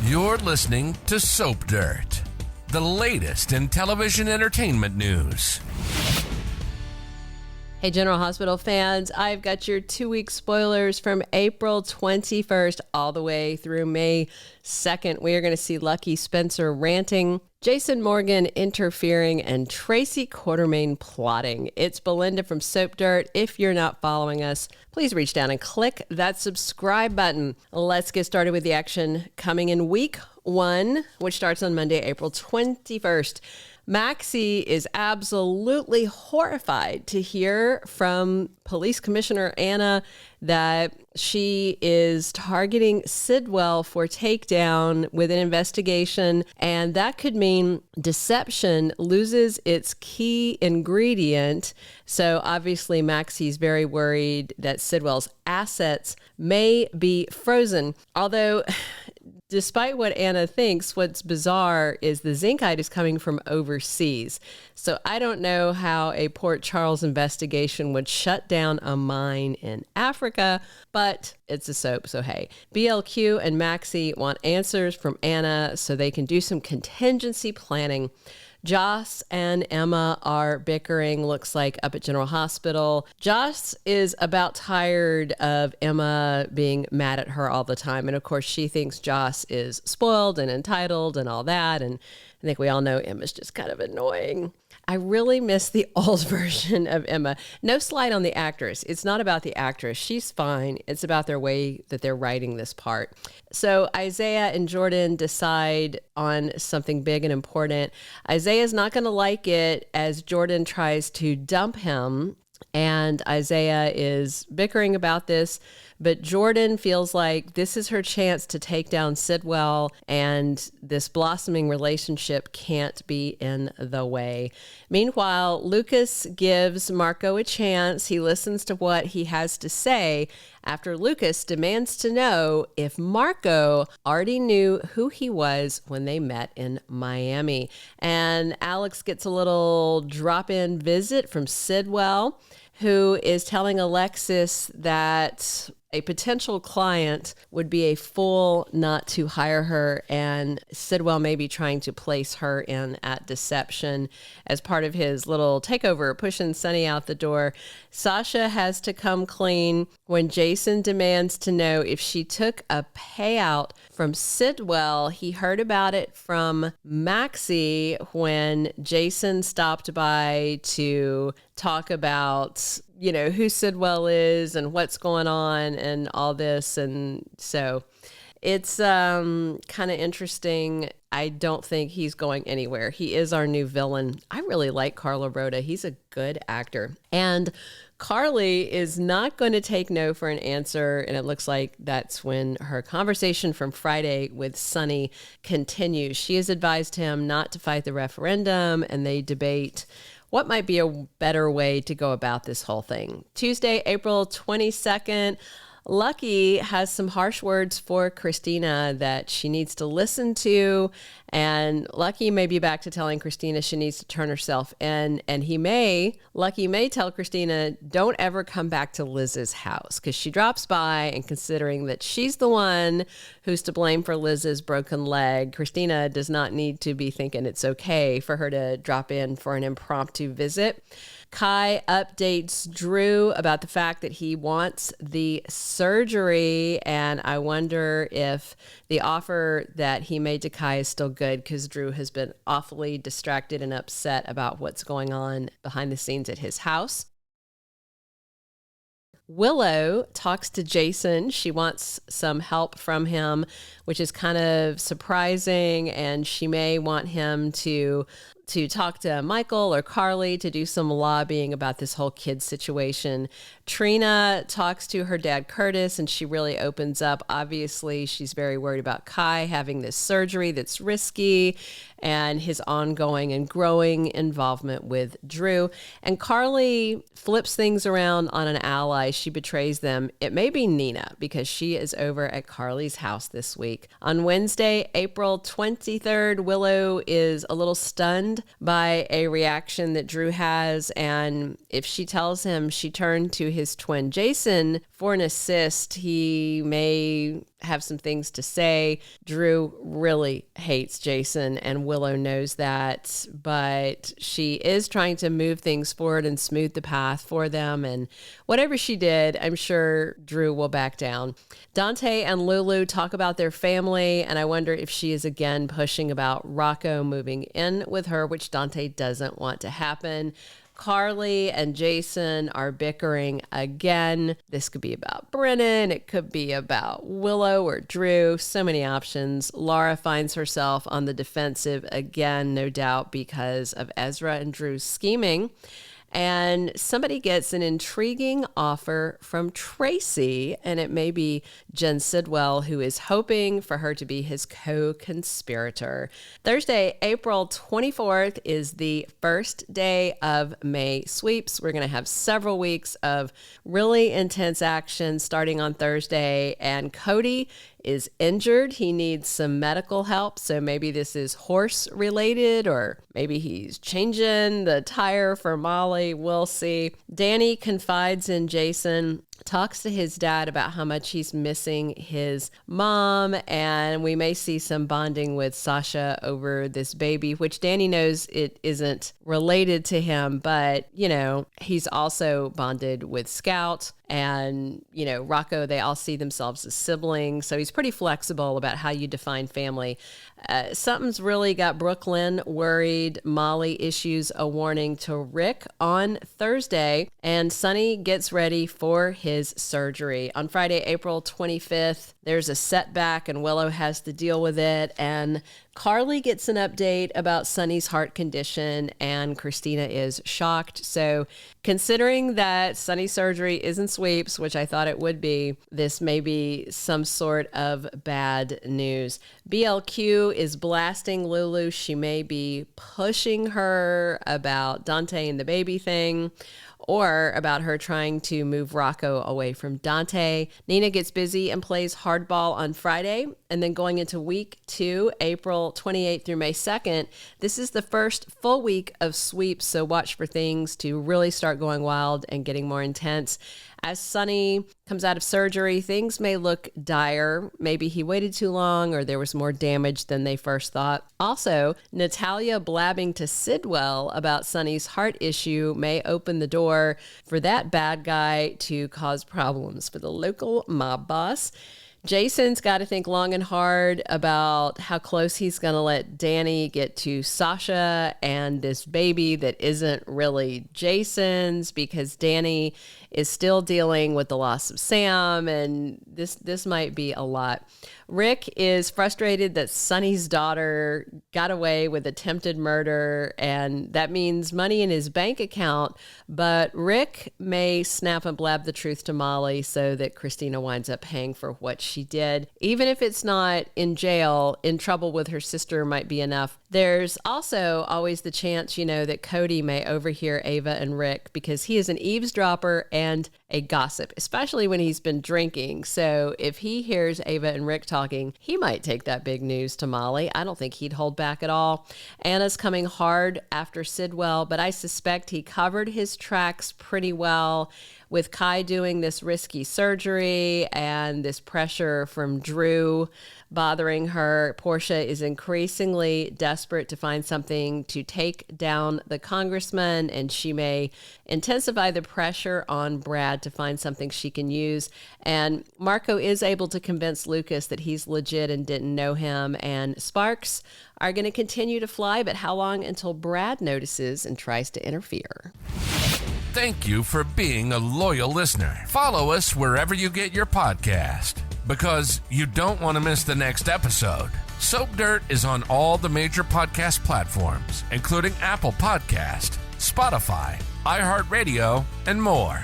You're listening to Soap Dirt, the latest in television entertainment news. Hey, General Hospital fans, I've got your 2-week spoilers from April 21st all the way through May 2nd. We are going to see Lucky Spencer ranting, Jason Morgan interfering, and Tracy Quartermaine plotting. It's Belinda from Soap Dirt. If you're not following us, please reach down and click that subscribe button. Let's get started with the action coming in week 1, which starts on Monday, April 21st. Maxie is absolutely horrified to hear from Police Commissioner Anna that she is targeting Sidwell for takedown with an investigation, and that could mean deception loses its key ingredient. So obviously Maxie's very worried that Sidwell's assets may be frozen, although despite what Anna thinks, what's bizarre is the zincite is coming from overseas. So I don't know how a Port Charles investigation would shut down a mine in Africa, but it's a soap, so hey. BLQ and Maxie want answers from Anna so they can do some contingency planning. Joss and Emma are bickering, looks like, up at General Hospital. Joss is about tired of Emma being mad at her all the time. And of course, she thinks Joss is spoiled and entitled and all that. And I think we all know Emma's just kind of annoying. I really miss the old version of Emma. No slight on the actress. It's not about the actress. She's fine. It's about their way that they're writing this part. So Isaiah and Jordan decide on something big and important. Isaiah's not going to like it as Jordan tries to dump him, and Isaiah is bickering about this, but Jordan feels like this is her chance to take down Sidwell, and this blossoming relationship can't be in the way. Meanwhile, Lucas gives Marco a chance. He listens to what he has to say after Lucas demands to know if Marco already knew who he was when they met in Miami. And Alex gets a little drop-in visit from Sidwell, who is telling Alexis that a potential client would be a fool not to hire her, and Sidwell may be trying to place her in at deception as part of his little takeover, pushing Sunny out the door. Sasha has to come clean when Jason demands to know if she took a payout from Sidwell. He heard about it from Maxie when Jason stopped by to talk about, you know, who Sidwell is and what's going on and all this. And so it's kind of interesting. I don't think he's going anywhere. He is our new villain. I really like Carlo Rota. He's a good actor. And Carly is not going to take no for an answer, and it looks like that's when her conversation from Friday with Sunny continues. She has advised him not to fight the referendum, and they debate what might be a better way to go about this whole thing. Tuesday, April 22nd, Lucky has some harsh words for Christina that she needs to listen to, and Lucky may be back to telling Christina she needs to turn herself in, and Lucky may tell Christina, don't ever come back to Liz's house, because she drops by, and considering that she's the one who's to blame for Liz's broken leg, Christina does not need to be thinking it's okay for her to drop in for an impromptu visit. Kai updates Drew about the fact that he wants the surgery, and I wonder if the offer that he made to Kai is still good, because Drew has been awfully distracted and upset about what's going on behind the scenes at his house. Willow talks to Jason. She wants some help from him, which is kind of surprising, and she may want him to talk to Michael or Carly to do some lobbying about this whole kid situation. Trina talks to her dad, Curtis, and she really opens up. Obviously, she's very worried about Kai having this surgery that's risky and his ongoing and growing involvement with Drew. And Carly flips things around on an ally. She betrays them. It may be Nina, because she is over at Carly's house this week. On Wednesday, April 23rd, Willow is a little stunned by a reaction that Drew has, and if she tells him she turned to his twin Jason for an assist, he may have some things to say. Drew really hates Jason, and Willow knows that, but she is trying to move things forward and smooth the path for them. And whatever she did, I'm sure Drew will back down. Dante and Lulu talk about their family, and I wonder if she is again pushing about Rocco moving in with her, which Dante doesn't want to happen. Carly and Jason are bickering again. This could be about Brennan. It could be about Willow or Drew. So many options. Laura finds herself on the defensive again, no doubt because of Ezra and Drew's scheming. And somebody gets an intriguing offer from Tracy, and it may be Jen Sidwell, who is hoping for her to be his co-conspirator. Thursday, April 24th is the first day of May sweeps. We're going to have several weeks of really intense action starting on Thursday, and Cody is injured. He needs some medical help. So maybe this is horse related, or maybe he's changing the tire for Molly. We'll see. Danny confides in Jason, talks to his dad about how much he's missing his mom, and we may see some bonding with Sasha over this baby, which Danny knows it isn't related to him, but, you know, he's also bonded with Scout and, you know, Rocco. They all see themselves as siblings, so he's pretty flexible about how you define family. Something's really got Brooklyn worried. Molly issues a warning to Rick on Thursday, and Sonny gets ready for his surgery. On Friday, April 25th, there's a setback, and Willow has to deal with it, and Carly gets an update about Sonny's heart condition, and Christina is shocked. So considering that Sonny's surgery isn't sweeps, which I thought it would be, this may be some sort of bad news. BLQ is blasting Lulu. She may be pushing her about Dante and the baby thing, or about her trying to move Rocco away from Dante. Nina gets busy and plays hardball on Friday. And then going into week 2, April 28th through May 2nd, this is the first full week of sweeps. So watch for things to really start going wild and getting more intense. As Sonny comes out of surgery, things may look dire. Maybe he waited too long, or there was more damage than they first thought. Also, Natalia blabbing to Sidwell about Sonny's heart issue may open the door for that bad guy to cause problems for the local mob boss. Jason's got to think long and hard about how close he's going to let Danny get to Sasha and this baby that isn't really Jason's, because Danny is still dealing with the loss of Sam, and this might be a lot. Rick is frustrated that Sonny's daughter got away with attempted murder, and that means money in his bank account, but Rick may snap and blab the truth to Molly so that Christina winds up paying for what she did. Even if it's not in jail, in trouble with her sister might be enough. There's also always the chance, you know, that Cody may overhear Ava and Rick, because he is an eavesdropper and a gossip, especially when he's been drinking. So if he hears Ava and Rick talking, he might take that big news to Molly. I don't think he'd hold back at all. Anna's coming hard after Sidwell, but I suspect he covered his tracks pretty well with Kai doing this risky surgery and this pressure from Drew bothering her. Portia is increasingly desperate to find something to take down the congressman, and she may intensify the pressure on Brad to find something she can use. And Marco is able to convince Lucas that he's legit and didn't know him, and sparks are going to continue to fly, but how long until Brad notices and tries to interfere? Thank you for being a loyal listener. Follow us wherever you get your podcast, because you don't want to miss the next episode. Soap Dirt is on all the major podcast platforms, including Apple Podcast, Spotify, iHeartRadio, and more.